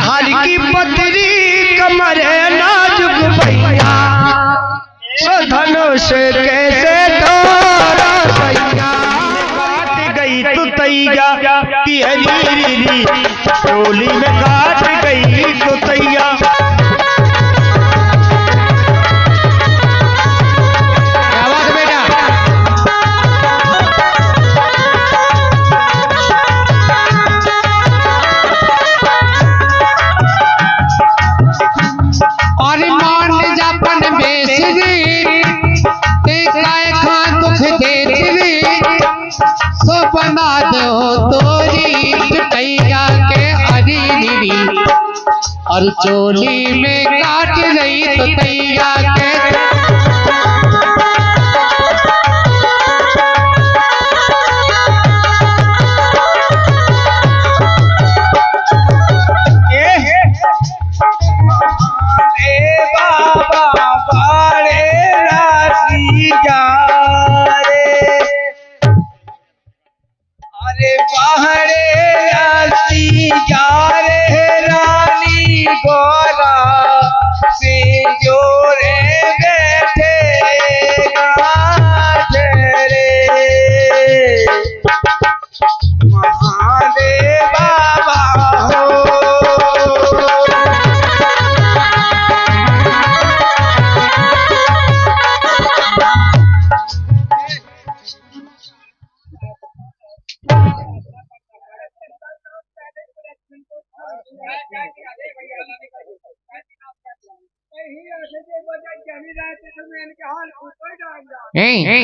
हल्की पतरी कमर नाजुक भैया, धनुष कैसे तोड़ा सैया। काट गई तू तैया तिहरी टोली में, काट गई तू तैया। बना दो तोरी टैया के अरी और चोली में काट गई तो तैया के।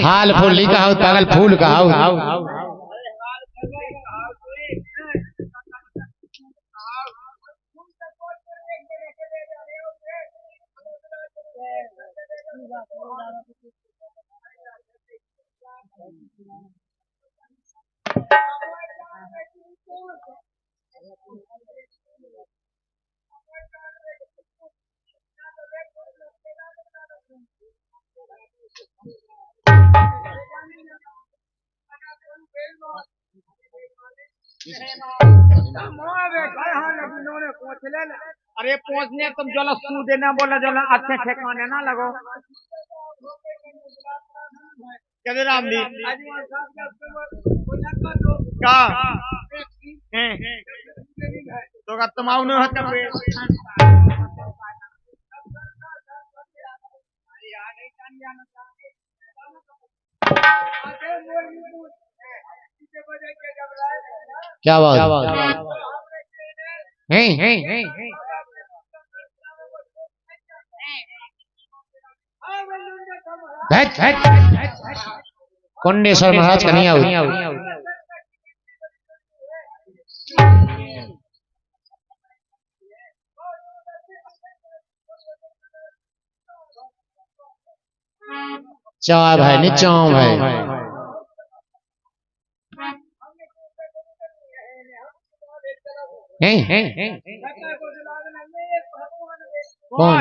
हाल फूल कहा पागल फूल कहा। अरे पहुंचने तुम जो सू देना बोला जो अच्छे ठिकाने ना लगो। कहते राम जी क्या तो तुम आओ नहीं होता क्या बात है? कुंडेश्वर महाराज कन्हैया चाव भाई नहीं चाव भाई। कौन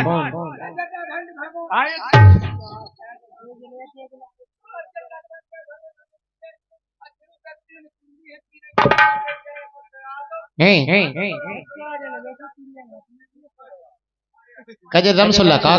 कजे रमसुल्ला कहा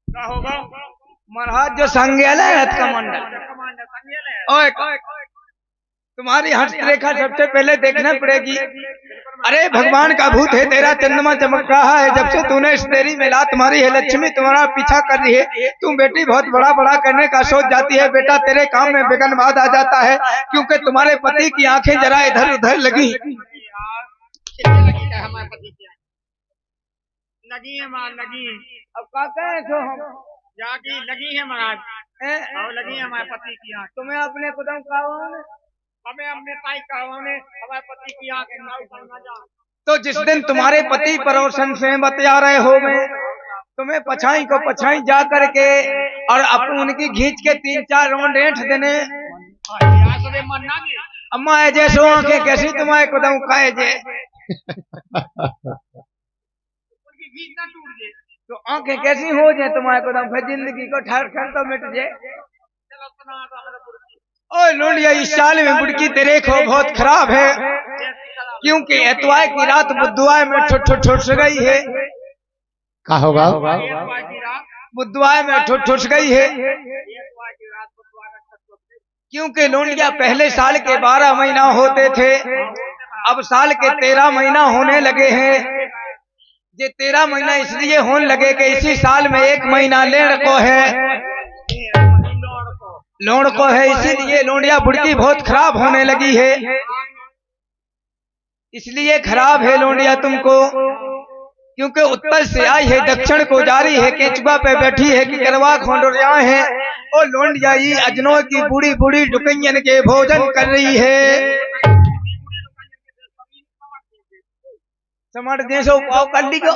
क्या होगा? महाराज जो संज्ञा है रथ कमंडल, ओए तुम्हारी हस्तरेखा सबसे पहले देखना पड़ेगी। अरे भगवान का भूत है, तेरा चंद्रमा चमक रहा है। जब से तूने इस तेरी मिला, तुम्हारी है लक्ष्मी तुम्हारा पीछा कर रही है। तुम बेटी बहुत बड़ा बड़ा करने का सोच जाती है, बेटा तेरे काम में विघ्न बाद आ जाता है, क्योंकि तुम्हारे पति की आंखें जरा इधर उधर लगी। हमारे पति की लगी है मार लगी। अब क्या कहें सो हम जागी लगी है महाराज, और लगी है हमारे पति की आंख। तुम्हें अपने कुदम का हमें अपने ताई करवाने हमारे पति की आंख। तो जिस दिन तुम्हारे पति परोसन से बतिया रहे हो मैं तुम्हें पछाई को पछाई जा करके और अपन उनकी खींच के 3-4 राउंड ऐंठ देने। अम्मा है जैसो आंखें कैसी तुम्हारे कुदम खाए जे तो आंखें कैसी हो जाए तुम्हारे कुदम, फिर जिंदगी को ठहर ठहर तो मिट जाए। ओ लोंडिया, इस साल में बुड़की तेरे को बहुत खराब है, क्योंकि एतवार की रात बुधवार में ठुस गई है। क्या होगा? बुधवार में ठुस गई है, क्योंकि लोंडिया पहले साल के 12 महीना होते थे, अब साल के 13 महीना होने लगे हैं। ये 13 महीना इसलिए होने लगे कि इसी साल में 1 महीना लेण को है, लोण को है, इसीलिए लोंडिया बुड़की बहुत खराब होने लगी है। इसलिए खराब है लोंडिया तुमको, क्योंकि उत्तर से आई है दक्षिण को जारी है, केचुआ पे बैठी है कि करवा खोंडोरिया है। और लोंडिया ये अजनों की बूढ़ी बूढ़ी डुकैयन के भोजन कर रही है। समझ जैसो पाव कर ली को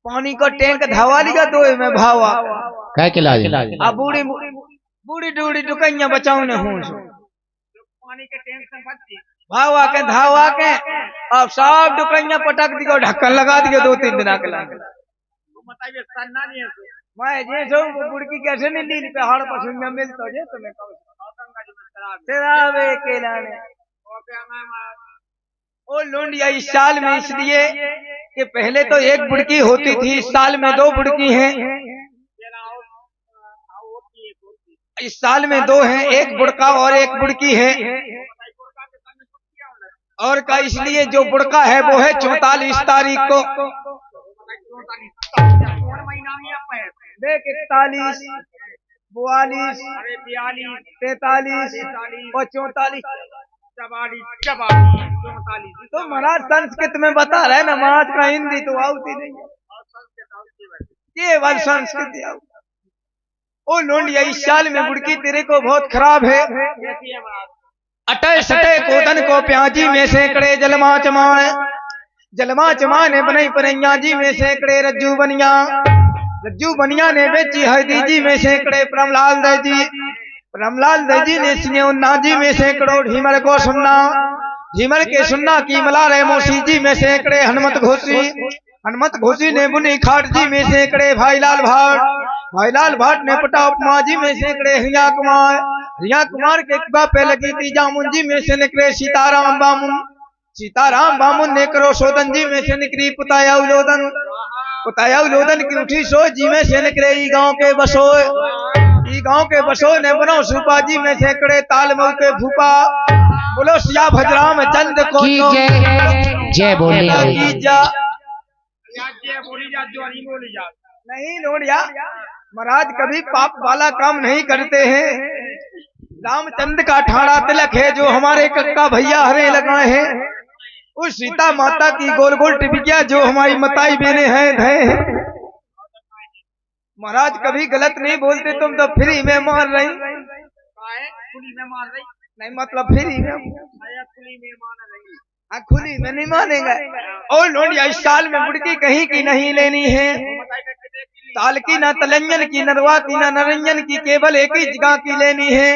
पानी को टैंक धावा ली का तो में भावा क्या के लाज? अब बूढ़ी बूढ़ी बूढ़ी डुकैया बचाओ ने हूँ पानी के टैंक से बच भावा के धावा के अब सब डुकैया पटक दी को ढक्कन लगा दिए 2-3 दिन के लागे। बताइए सन्ना नहीं है मैं जैसो बुड़की कैसे नहीं ली पहाड़ पर सुनिया मिलता जे तुम्हें शराबे के लाने। ओ लोंडिया इस साल में इसलिए कि पहले तो 1 बुड़की होती थी, इस साल में 2 बुड़की हैं। इस साल में 2 हैं, 1 बुड़का और 1 बुड़की है। और का इसलिए जो बुड़का है वो है 44 तारीख को। देख 41, 42, 43 और 44। तो महाराज संस्कृत में बता रहे ना महाराज का, हिंदी तो आती नहीं है, केवल संस्कृत। ओ लोंडिया इस साल में बुड़की तेरे को बहुत खराब है। अटय सटय कोदन को प्याजी में सैकड़े जलमा चमाए, जलमा चमा ने बनई परैया जी में सैकड़े रज्जू बनिया, रज्जू बनिया ने बेची हरदी जी में सैकड़े परमलाल दे जी, परमलाल दे जी ने सिन्ना जी में सैकड़ों ढीमर को सुनना, ढीमर के सुनना की मला रे मोसी जी में सैकड़े हनुमत घोसी, हनुमत घोसी ने बुनी खाट जी में सैकड़े भाईलाल भाट, भाईलाल भाट ने पटा उपमा जी में सैकड़े हिया कुमार, हिया कुमार के पे लगी थी जामुन जी में से निकले सीताराम बामुन, सीताराम बामुन ने करो सोदन जी में से निकली पुताया उलोदन, पुताया उलोदन की उठी सो जी में से निकले ई गाँव के बसोए, ई गाँव के बसोए ने बनो सुपा जी में सैकड़े तालमल के भूपा। बोलो सिया भजराम चंद को जय बोलिए नहीं लोड़िया महाराज कभी पाप वाला काम नहीं करते हैं। रामचंद्र का ठाड़ा तिलक है जो हमारे कक्का भैया हरे लगाए हैं, उस सीता माता की गोल गोल टिबिकिया जो हमारी मताई बहने हैं। महाराज कभी गलत नहीं बोलते, तुम तो फ्री में मार रही नहीं, मतलब फ्री में खुली में नहीं मानेगा। और लोडिया इस साल में बुड़की कहीं की नहीं लेनी है, ताल की ना तलंजन की, नरवा की ना नरंजन की, केवल एक ही जगह की लेनी है।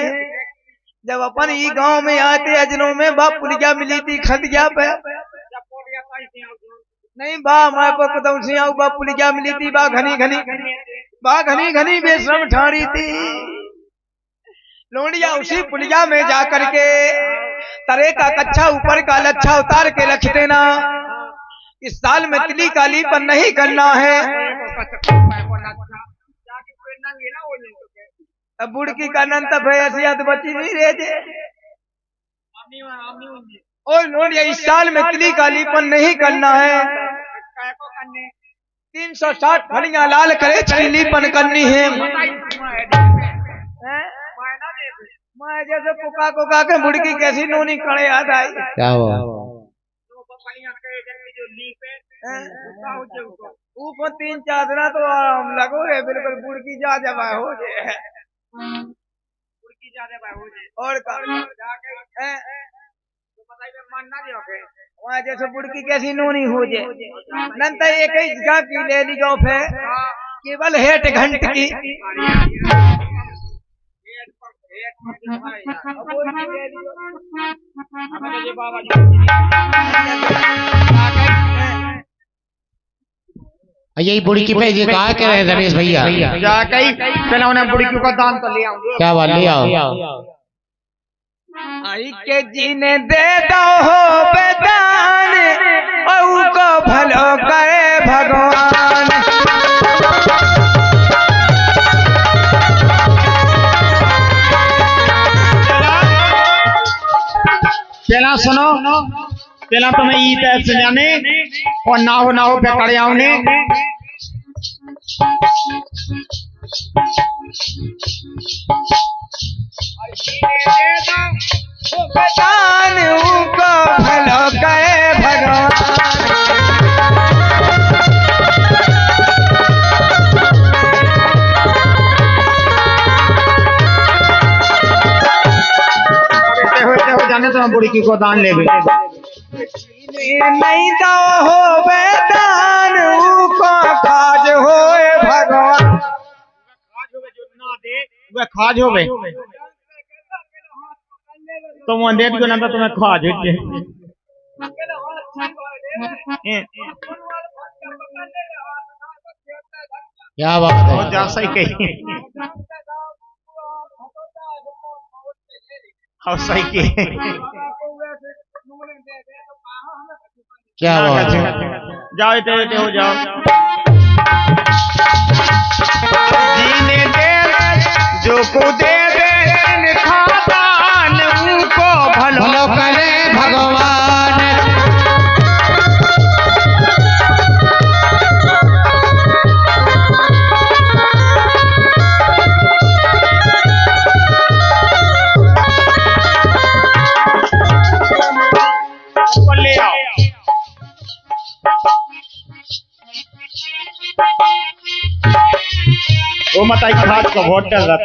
जब अपन ही गांव में आते अजनों में बा पुलिया मिली थी खदिया पे नहीं बा मैं पता से आऊ बा पुलिया मिली थी बा घनी घनी बेशरम ठाड़ी थी लोनिया उसी पुलिया में जा करके तरे का कच्चा ऊपर का लच्छा उतार के रख देना। इस साल में तिली काली पर नहीं करना है। अब बुड़की का नंत भैया तो बची नहीं रहे और लोनिया इस साल में तिली काली पर नहीं करना है। 360 फलियां लाल करे चिलीपन करनी है। मैं जैसे कोका के मुड़की कैसी नोनी कड़े याद आई क्या हुआ ऊपर 3-4 दिन तो आराम लगो रे बिल्कुल बुड़की जा जब हो जाए और वहाँ जैसे बुड़की कैसी नोनी हो जाए नंतर एक ही जगह की ले ली गो फिर केवल हेठ घंट की यही बुड़की पे ये कहा के रहे रमेश भैया जा कहीं पहले उन्हें बुड़की का दान तो ले आऊंगा। क्या बात ले आओ आई के जीने दे दो हो बेदान औ को भलो करे भगवान। पहला सुनो पहला तो मैं ई तय से जाने और ना हो पे करे आउने बेदान को भलो करे भगवान। जाने तो हम बुड़की को दान ले नहीं दो हो बेदान को खाज होए भगवान। वह खाज हो गए तो वो अंधेर को नंबर तुम्हें खाज होते क्या बात है जा सही कही हाँ सही की क्या बात है जाओ इतने हो जाओ जीने दे जो को दे दे खादान उनको भलो करे भगवान। ले आओ वो मताई खाद को वोट कर रहा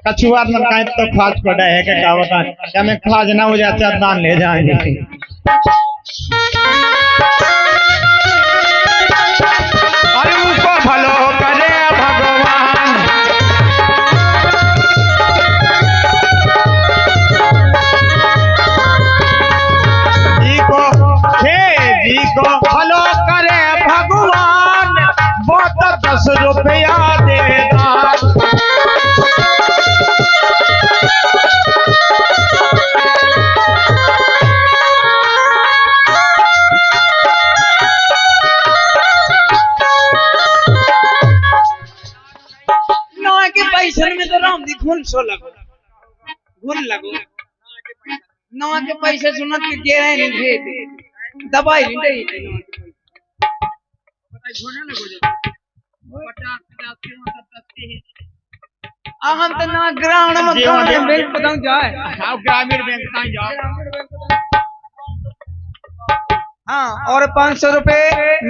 कछुआर में काहे तो खाद को डे है क्या बता क्या मैं खाद ना हो जाता दान ले जाएंगे अरे उनको भलो करे भगवान। जी को भलो करे भगवान वो तो 10 रुपया देगा। नवा के पैसे में तो राम दी घुन सो लगो नवा के पैसे सुनत के गे है नहीं दे दबाई नहीं दे हम तो ना ग्राउंड में ग्रामीण बैंक बताऊं जाए ग्रामीण बैंक का जाओ हाँ और 500 रुपए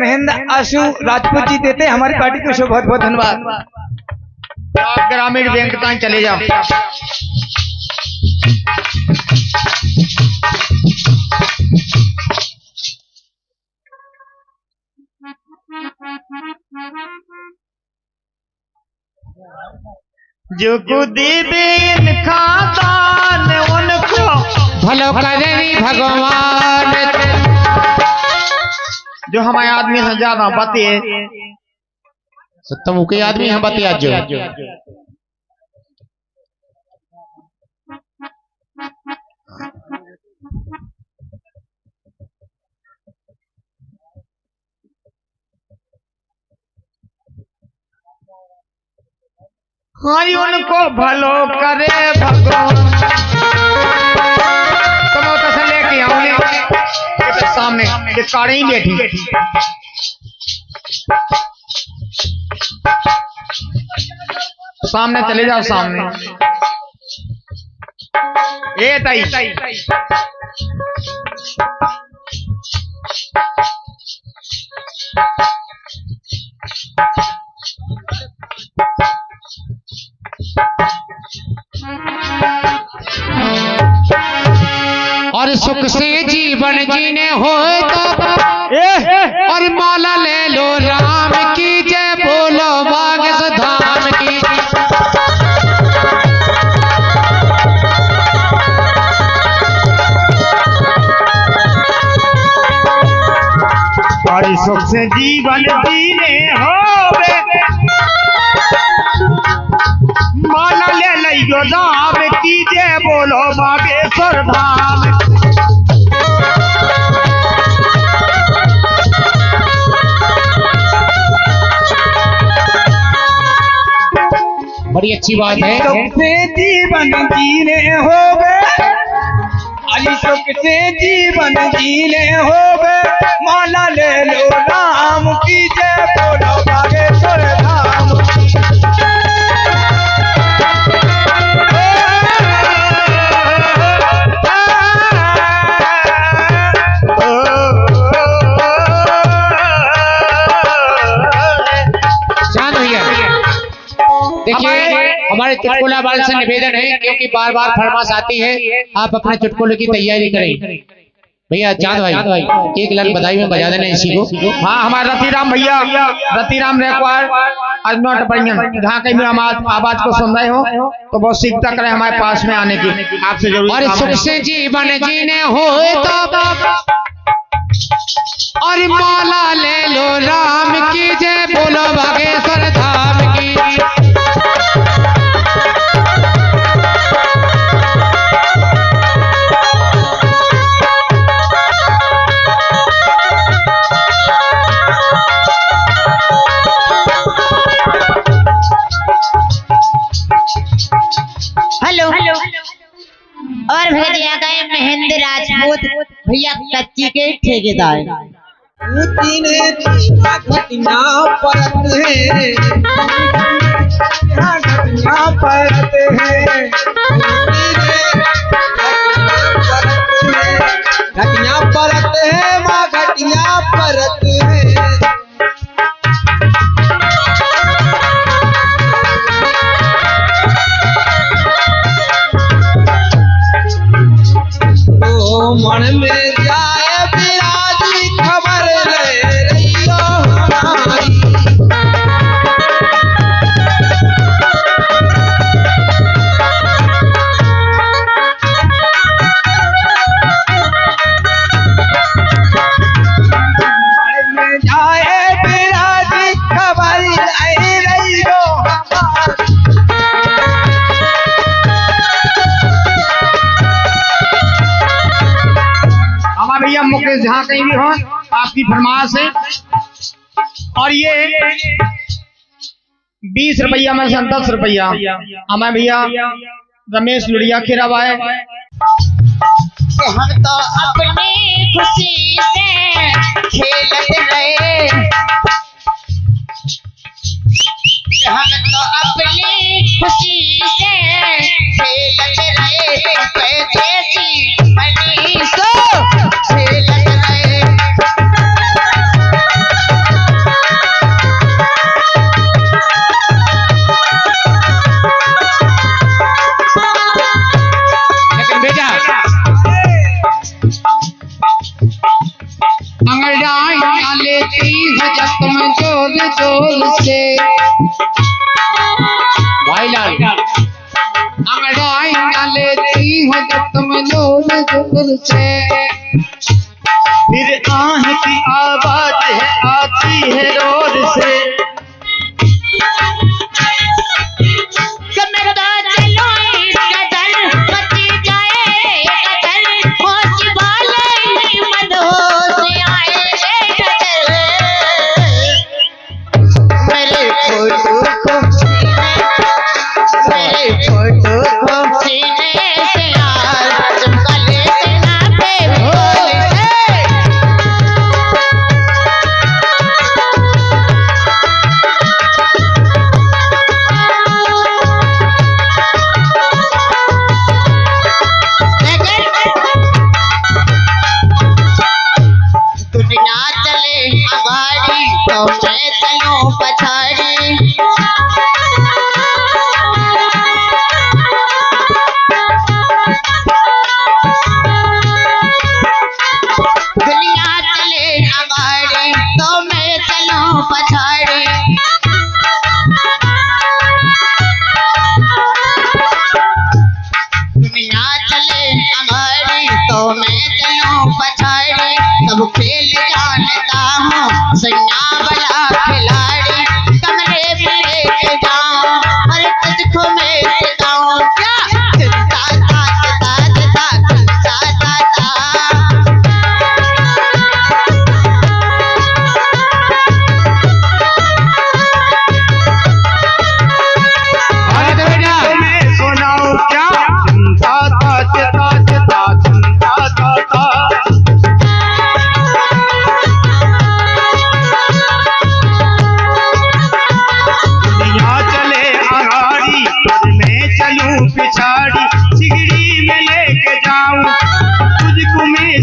महेंद्र आशु राजपूत जी देते हमारी पार्टी को बहुत बहुत धन्यवाद। आप ग्रामीण बैंक तक चले जाओ। जो कुदी बिन खा भलो करे भगवान। जो हमारे आदमी से ज्यादा बते तुम के आदमी हम बते आज हरि उनको भलो करे भगवान। तुम से लेके आओगे सामने ये काड़ी ही बैठी। सामने चले जाओ सामने। ए ताई और सुख से जीवन जीने हो तो और माला ले लो राम की जय बोलो बागेश धाम की। और सुख से जीवन जीने हो माला ले लियो राम की जय बोलो बागेश्वर धाम। बड़ी अच्छी बात है। सुख से जीवन जीने हो अली सुख से जीवन जीने हो माला ले लो राम की जय बोलो बागेश्वर धाम। देखिए हमारे चुटकुला बाल से निवेदन है, क्योंकि बार बार फरमाश आती है, आप अपने चुटकुले की तैयारी करें। भैया चांद भाई एक लाइन बधाई में बजा देना इसी को। हाँ हमारे रतिराम भैया रतिराम रेकवार आज नॉट बढ़िया जहाँ कहीं भी हम आवाज को सुन रहे हो तो बहुत सीखता करें हमारे पास में आने की आपसे जरूर। और सुख से जीवन जीने हो तो और माला ले लो राम की जय बोलो बागेश्वर धाम की। और भेजा गए महेंद्र राजपूत भैया कच्ची के ठेकेदार। घटना परत है घटना परत है घटना परत है माँ घटना परत है। मन में जाए बिराजी खबर ले रहियो हमारी। मन में जाए बिराजी खबर ले रहियो हमारी। भैया मुकेश जहाँ कहीं भी हो आपकी फरमाइश है। और ये 20 रुपया में से 10 रुपया हमें भैया रमेश लुड़िया खिरावाए। हम तो अपनी खुशी से खेलत रहे हम तो अपनी खुशी से खेलत रहे पैसे बनी सो खेलत रहे। लेकिन बेटा अंगड़ाई लेती है जख्म जोर जोर से भाईलाल अंगड़ाई लेती है जख्म जोर दूर से। फिर आह की आवाज है आती है रोर से।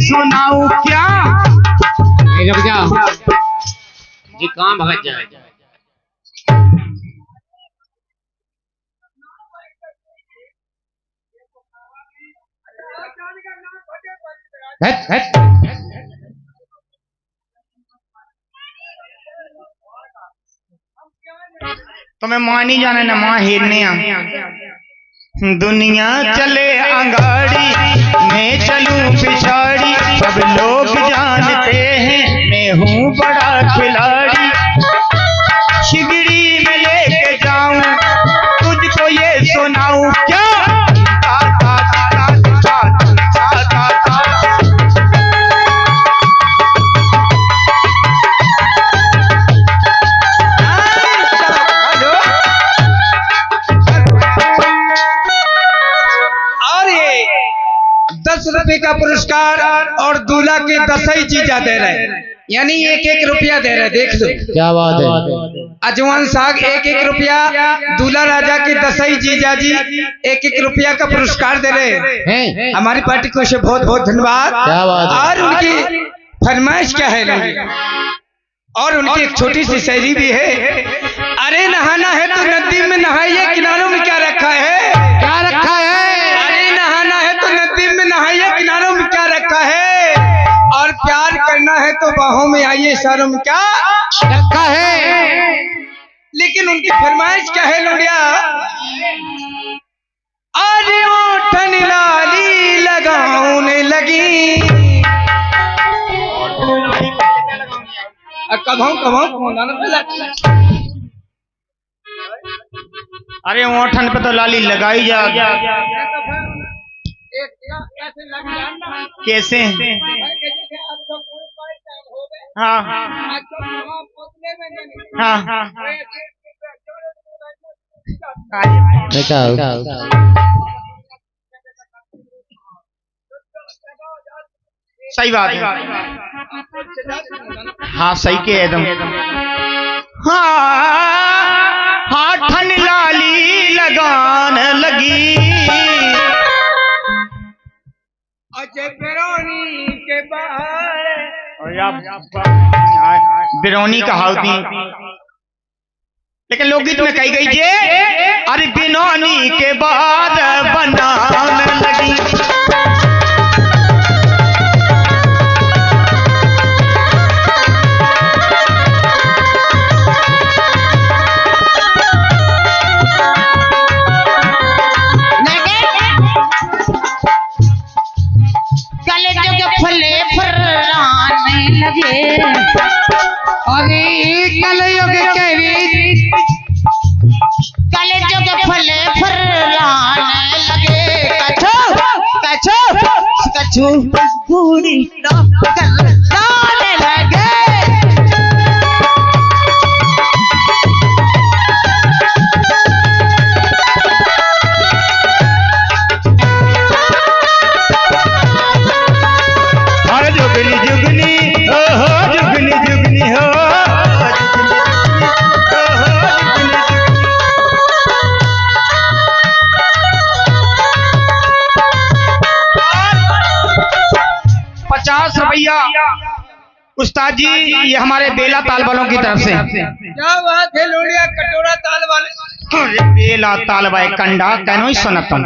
सुनाऊं क्या जी कहाँ भगत जाए। तुम्हें माँ नहीं जाने न माँ हिरने। दुनिया चले अंगाड़ी मैं चलूं पिछाड़ी, सब लोग जानते हैं मैं हूँ बड़ा खिलाड़ी। शिगड़ी में लेके जाऊं तुझको ये सुनाऊं क्या। ₹10 का पुरस्कार और दूल्हा के 10 ही चीजा दे रहे, यानी 1-1 रुपया दे रहे। देख लो क्या बात है। अजवान साग 1-1 रुपया, दूल्हा राजा के 10 ही जीजा जी 1-1 रुपया का पुरस्कार दे रहे हैं। हमारी पार्टी को से बहुत बहुत धन्यवाद। क्या बात है। और उनकी फरमाइश क्या है और उनकी एक छोटी सी शायरी भी है। अरे नहाना है तो नदी में नहाइए, किनारों में क्या रखा है, क्या रखा है। अरे नहाना है तो नदी में नहाइए, किनारों में क्या रखा है। और प्यार करना है तो बाहों में आइए, इशारों में क्या रखा है। लेकिन उनकी फरमाइश क्या है लोडिया। अरे ओठन लाली लगाने लगी, अरे ओठन पे तो लाली लगाई जा। कैसे। हाँ हाँ सही बात है। हाँ सही के एकदम। हाँ ठन लाली लगान लगी, के बाहर बिरौनी कहावती, लेकिन लोकगीत में कही गई जे अरे बिनौनी के बाद बनान लगी। कछु बूढ़ी कर जाने लगे। जुगनी जुगनी हो जुगनी जुगनी हो ₹50 उस्ताद जी, ये हमारे बेला ताल वालों की तरफ से। क्या बात है लोड़िया कटोरा ताल वाले। अरे बेला ताल भाई कंडा कहनो ही सुनता हूँ।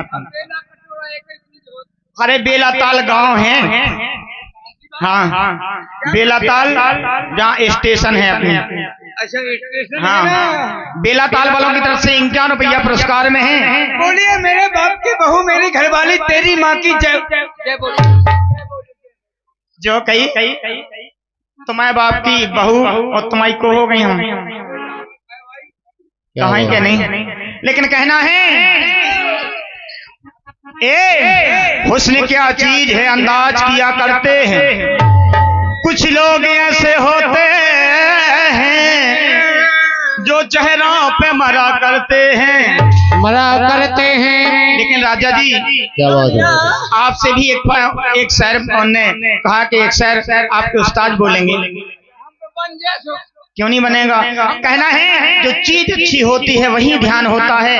अरे बेला ताल गांव है, हाँ बेला ताल जहाँ स्टेशन है अपने। अच्छा स्टेशन। हाँ बेला ताल वालों की तरफ से ₹51 पुरस्कार में है। बोलिए मेरे बाप की बहू मेरी घरवाली तेरी माँ की जय जय बोलिए। जो कही तुम्हारे बाप की बहू और तुम्हारी को हो गई हम कहीं के नहीं, लेकिन कहना है हुस्न क्या चीज है अंदाज किया करते हैं। कुछ लोग ऐसे होते हैं जो चेहरों पे मरा करते हैं। लेकिन राजा जी क्या बात है, आपसे भी एक शायर ने कहा कि एक शायर आपके उस्ताद बोलेंगे, क्यों नहीं बनेगा। कहना है जो चीज अच्छी होती है वही ध्यान होता है।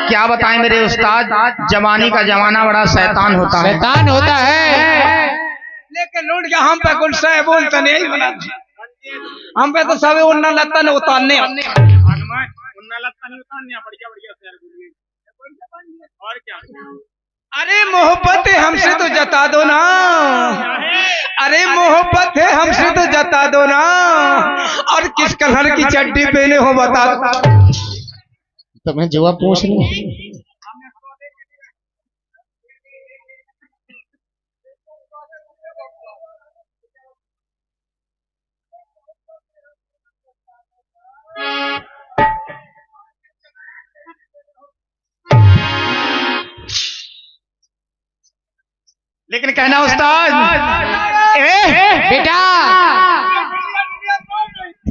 क्या बताएं मेरे उस्ताद, जवानी का जमाना बड़ा शैतान होता है। शैतान होता है। लेकिन लूट गया हम पे कुल साहब बोलता नहीं बना, हम पे तो सब उन्ना लत्ता ने उतारने और क्या। अरे मोहब्बत है हमसे तो जता दो ना, अरे मोहब्बत है हमसे तो जता दो ना, और किस कलर की चड्डी पहने हो बता दो। तो मैं जवाब पूछ लूं। लेकिन कहना उस्ताद बेटा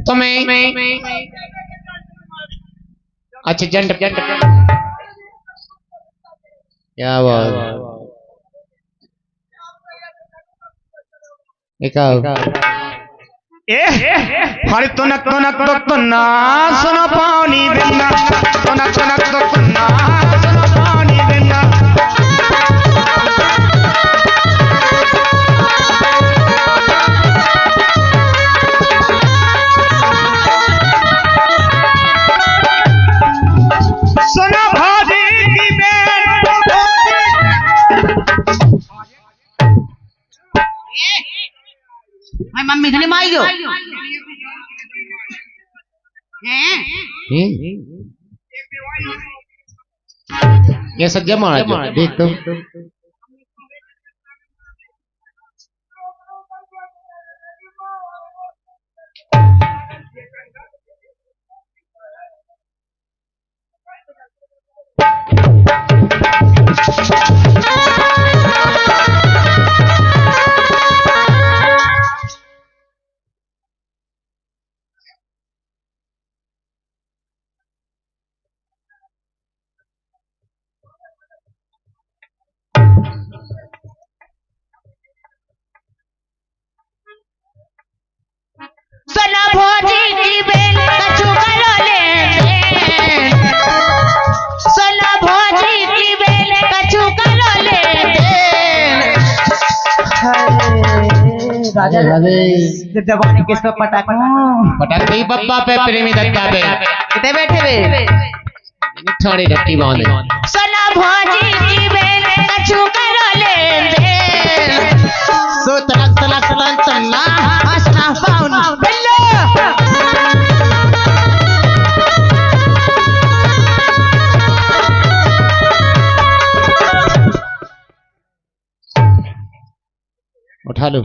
तुम्हें अच्छा जंड क्या बात हर तुनक तुनक तो ना सुनो पानी बिना, तुनक तुनक तो ना सुनो पानी बिना। सुनो भाजी की मम्मी धनी माइयो ये सज्जा मारा देख तो सना भोजी की बेल कछु करो ले दे, सना भोजी की बेल कछु करो ले दे। राजा जवानी किसको पटाख ही बब्बा पे प्रेमी दत्ता पे कितने बैठे वे थोड़ी रट्टी बांधे। सना भोजी की बेल कछु करो ले दे, सो तलक तलक तलक तलना आसना पाउन बिल्लो। उठा लो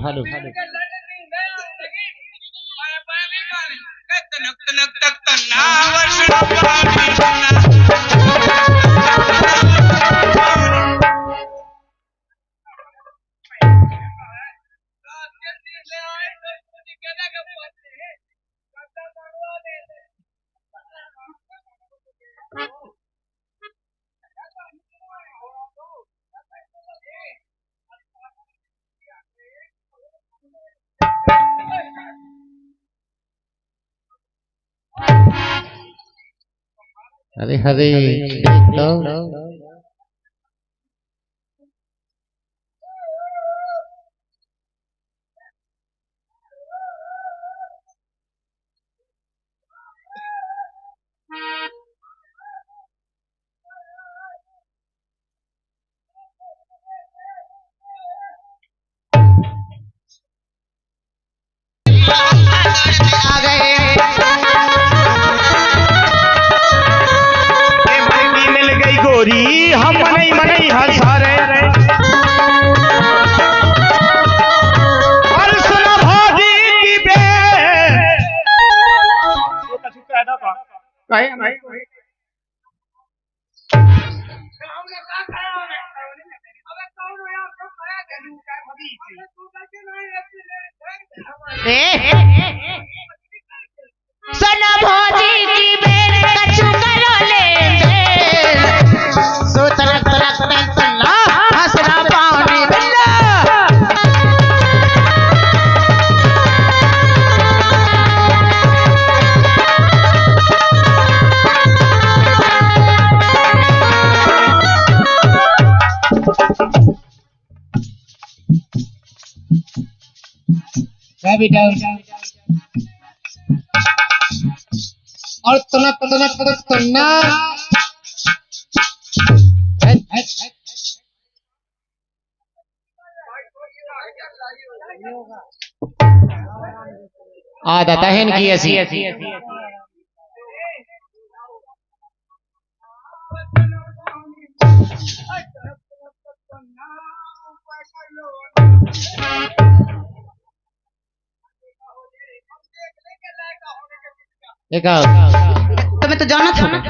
अरे हरे तो आ गए मिल गई गोरी हम मनई मनई हंसा रहे और सुना भाजी की सुन भौजी की बेल कछु करो ले सो तलक तलक तलक तल्ला हंसना पानी बिल्ला और तनक तनक तनक तन्ना आदत है इनकी ऐसी एक तुम्हें तो जाना था ना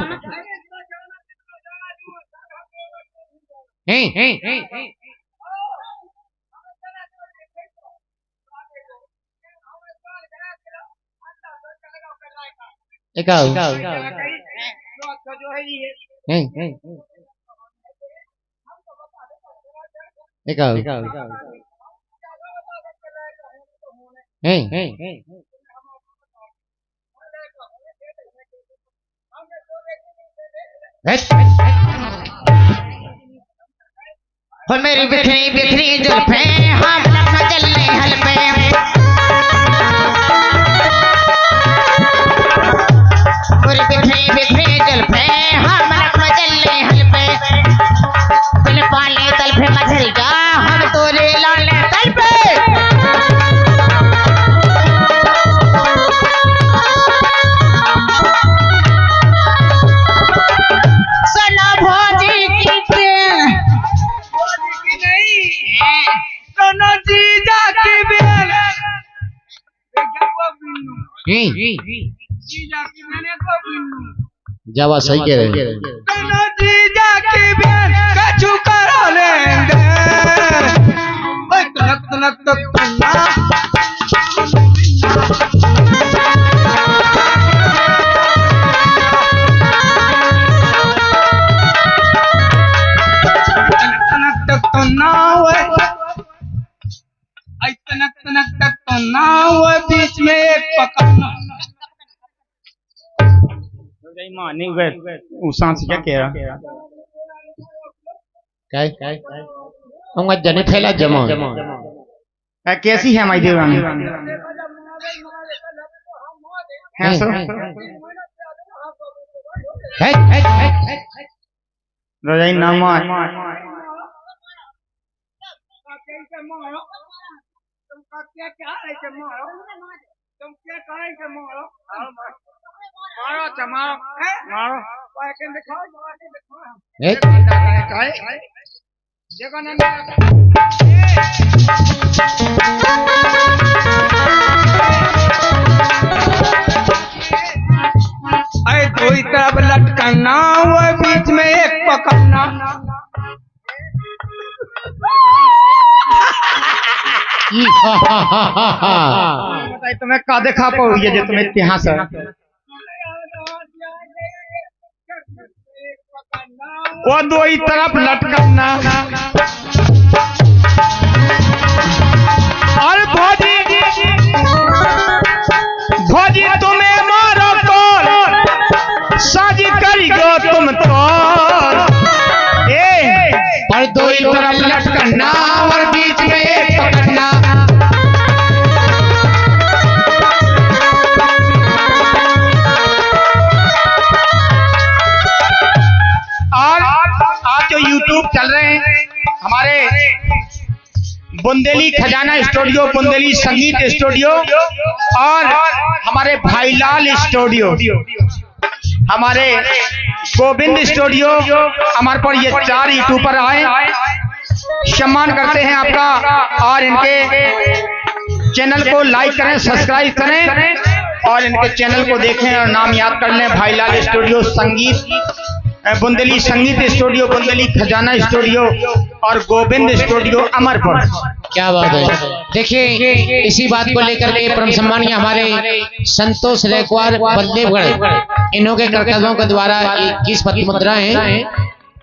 एक और मेरी बिखरी बिखरी जुल्फे हम लखना चलने हल पे मेरी बिखरी बिखरी जुल्फे हम लखना चलने हल पे बिन पाले तल पे मछली जा हम तोरे लाले तल पे सुना भौजी की सुनो जीजा की बेल जीजा की मैंने को बिन्नू जावा सही कह रहे हैं सुनो जीजा की बेल कछु करो लेंगे ओए तलक तलक तक तन्ना तनक तक तो ना हुए तनक तक तो ना हुए बीच में एक पकड़ना मानी गए उसान से क्या कह रहा क्या हम जने फैला जमा कैसी है हमारी देवरानी है सो रजाई नाम क्या क्या है कि मारो तुम क्या करे कि मारो मारो चमारो मारो वाके दिखाओ वाके दिखाओ काय देखो ना अरे दो ही तरफ लटकना वो बीच में एक पकड़ना बताइए तुम्हें का देखा पाओगे जो तुम्हें इतिहास है वो दो ही तरफ लटकना और भौजी भौजी तुम्हें मारो कौन साजी करी गो तरफ लटकना और बीच में एक पकड़ना। और आज जो YouTube चल रहे हैं हमारे बुंदेली खजाना स्टूडियो, बुंदेली संगीत स्टूडियो और हमारे भाईलाल स्टूडियो, हमारे गोविंद स्टूडियो, हमारे पर ये 4 यूट्यूबर आए, सम्मान करते हैं आपका। और इनके चैनल को लाइक करें, सब्सक्राइब करें और इनके चैनल को देखें और नाम याद कर लें। भाईलाल स्टूडियो संगीत, बुंदेली संगीत स्टूडियो, बुंदेली खजाना स्टूडियो और गोविंद स्टूडियो अमरपुर। क्या बात है। देखिए इसी बात को लेकर के परम सम्मानीय हमारे संतोष रेकवार बल्लेवगढ़, इन्हों के करकदमों के द्वारा 21 पत्र मुद्राएं।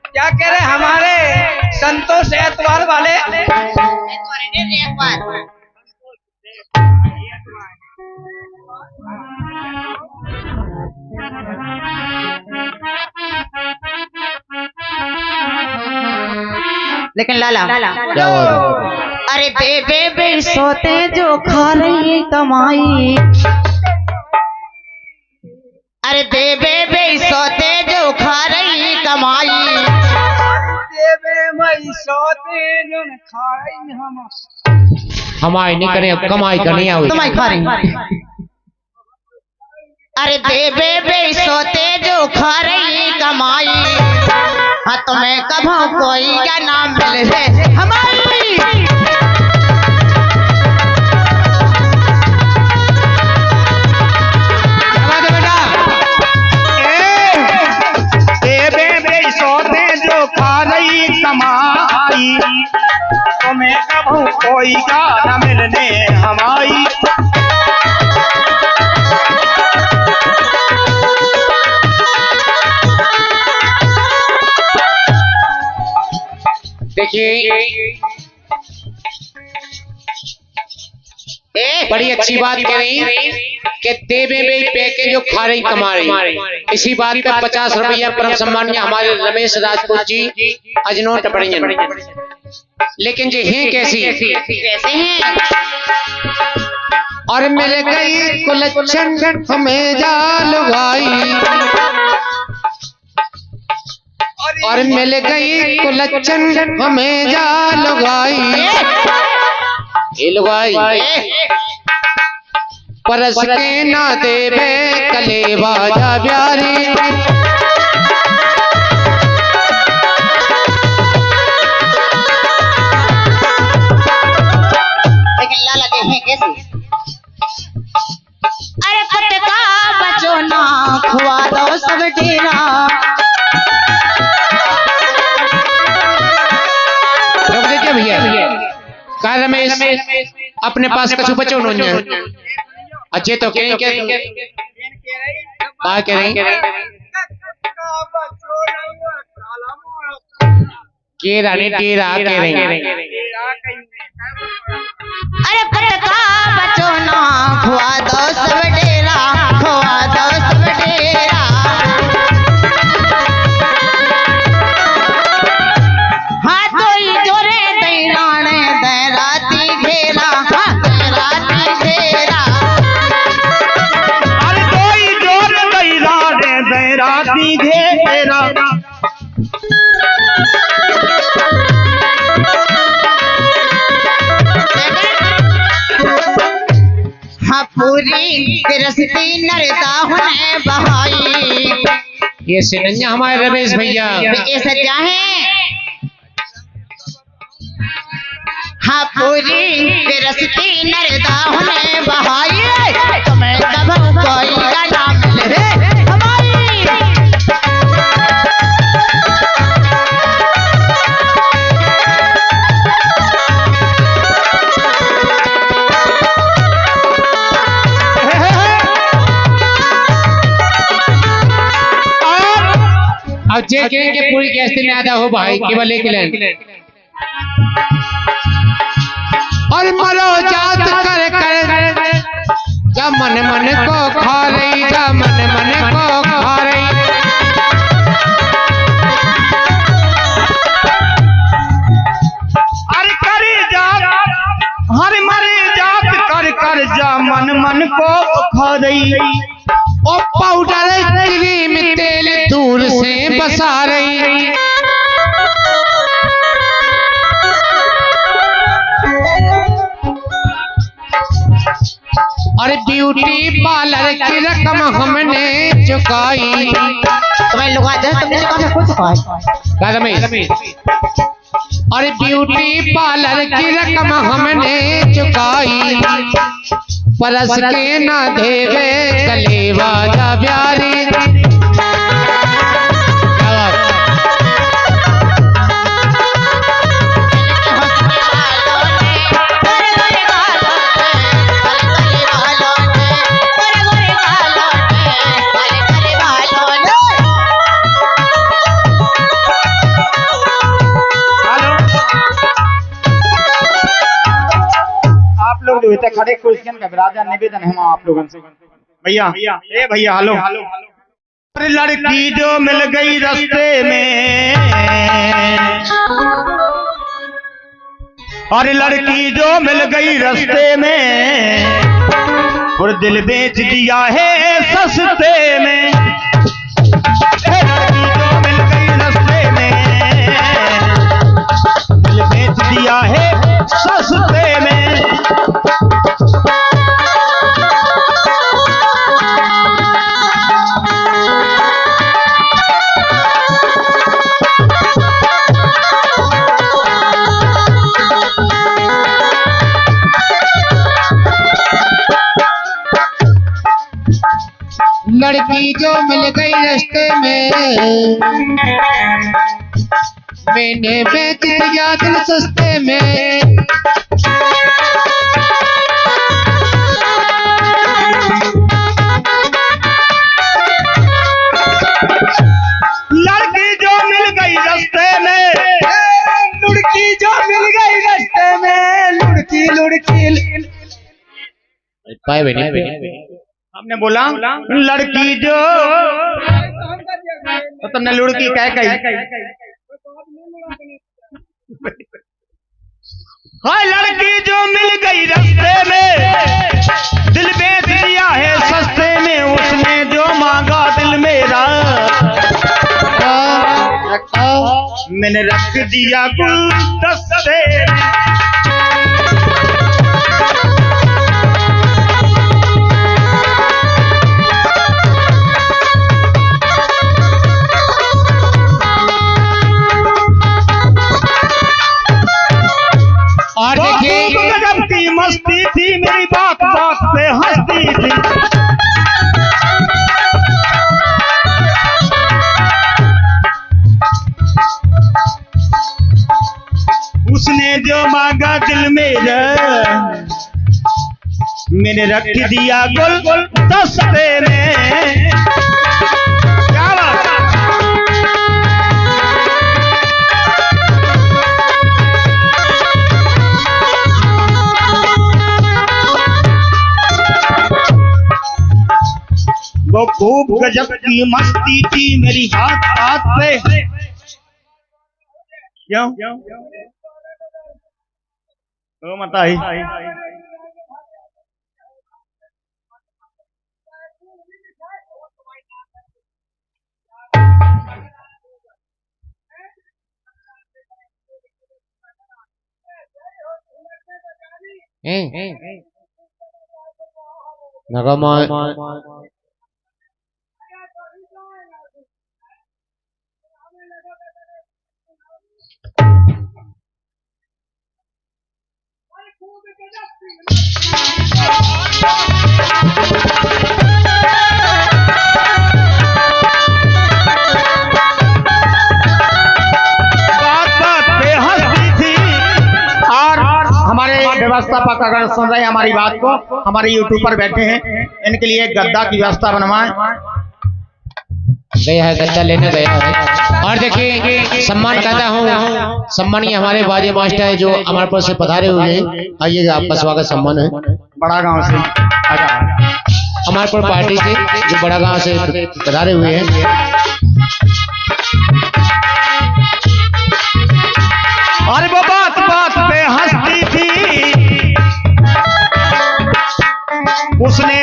क्या कह रहे हमारे संतोष एतवार वाले? लेकिन लाला अरे बे सोते जो खा रही कमाई, अरे बे सोते जो खा रही कमाई, सोते जो खाई हम हमारी नहीं करें, कमाई करनी है तुम्हारी खा रही। अरे बे सोते जो खा रही कमाई, हाँ तुम्हें कभो कोई क्या नाम मिले है हमारी। बेटा सोते जो खा रही कमाई, तुम्हें कभो कोई क्या न मिलने हमारी। देखिए बड़ी अच्छी बात कह रही कि देवे में पैके जो खा रही कमा रही। इसी बात का 50 रुपया परम सम्मानीय हमारे रमेश राजपूत जी अजनोट पड़ेंगे। लेकिन जी हैं कैसी हैं? और मिल गई कुलच्छन हमें जाल भाई, और मिल गई कुलच्छन हमें जाल भाई, लुगाई परस के ना देवे कलेवा जा प्यारी। लेकिन लाला के हैं कैसे? अरे फटका बचो ना खुआ दो सब डेरा, कह रमेश अपने पास कछु बचो उन्होंने अच्छे तो कहीं क्या कह रही के रानी टेरा कह रही। अरे फटका बचो ना खुआ दो सब डेरा, खुआ दो सब डेरा। हाँ तो जोरे दैराने दैराती घेरा, हाँ दैराती घेरा। अरे कोई जोर दैराने दैराती घेरा। हाँ पूरी रस्ती नरदा होने बहाई। ये सिनंजा हमारे रमेश भैया ये सज्जा है। हाँ पूरी रस्ती नरदा होने बहाई, तुम्हें कभो कोई का नाम मिले हमारी। अब जे कहेंगे पूरी कैसे नहीं आता हो भाई, केवल एक लाइन और मरो जात कर कर जा मन मन को खा रही, जा मन मन को खा रही। को खा रही, और पाउडर क्रीम तेल दूर से बसा रही। और ब्यूटी पार्लर की रकम हमने चुकाई। तुम्हें लुका दे, तुमने कहा कुछ कहा रमेश, और ब्यूटी पार्लर की रकम हमने चुकाई। परस के ना देवे गले वाला प्यारी। जो इतने खड़े क्वेश्चन का विराजा निवेदन है आप लोगों से। भैया ए भैया हेलो, लड़की जो मिल गई रास्ते में, और लड़की जो मिल गई रास्ते में, और दिल बेच दिया है सस्ते में। लड़की जो मिल गई रास्ते में, दिल बेच दिया है सस्ते में। लड़की जो मिल गई रास्ते में, मैंने बेच दिया दिल सस्ते में। लड़की जो मिल गई रास्ते में, लुड़की जो मिल गई रास्ते में, लुड़की लुड़की पाए बनी हमने बोला लड़की जो, तो तुमने लुड़की कह कही। हाँ लड़की जो मिल गई रास्ते में, दिल बेच दिया है सस्ते में। उसने जो मांगा दिल मेरा, मैंने रख दिया गुलदस्ते में। और देखिए गजब की मस्ती थी, मेरी बात बात पे हंसती थी। उसने जो मांगा दिल मेरा, मैंने रख दिया गुलदस्ते में। क्या बात है? वो खूब गजब की मस्ती थी, मेरी बात बात पे। क्यों ओ मताई नगमा व्यवस्थापक अगर सुन रहे हैं हमारी बात को, हमारे यूट्यूब पर बैठे हैं, इनके लिए एक गद्दा की व्यवस्था बनवाएं। गया है, गद्दा लेने गया है। और देखिए सम्मान करता हूँ, सम्मानीय हमारे बाजे मास्टर है जो हमारे पास से पधारे हुए हैं। आइए आपका स्वागत सम्मान है। बड़ा गांव से हमारे पर पार्टी से जो बड़ा गांव से पधारे हुए हैं। अरे वो बात बात पे हंसती थी, उसने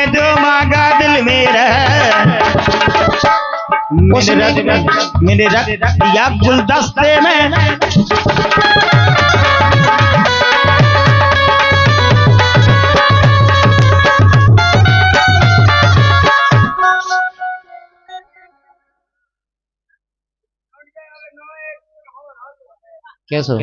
मैंने रख दिया गुलदस्ते में। कैसो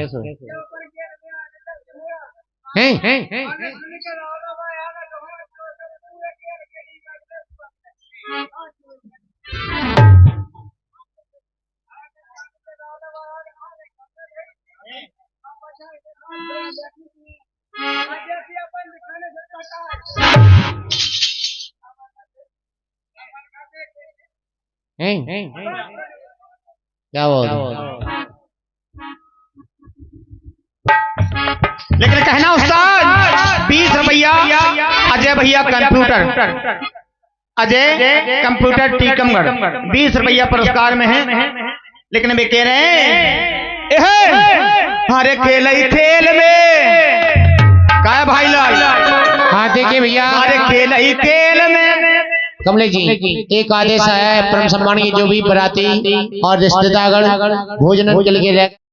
हैं क्या हुआ? लेकिन कहना उस्ताद 20 रुपया अजय भैया कंप्यूटर, अजय कंप्यूटर टीकमगढ़ 20 रुपया पुरस्कार में है। लेकिन वे कह रहे हैं हरे खेल ही खेल में क्या भाई लाल। हाँ देखिए भैया, हरे खेल ही खेल में कमलेश जी एक आदेश आया है, परम सम्मानीय जो भी बराती और रिश्तेदारगण भोजन के लिए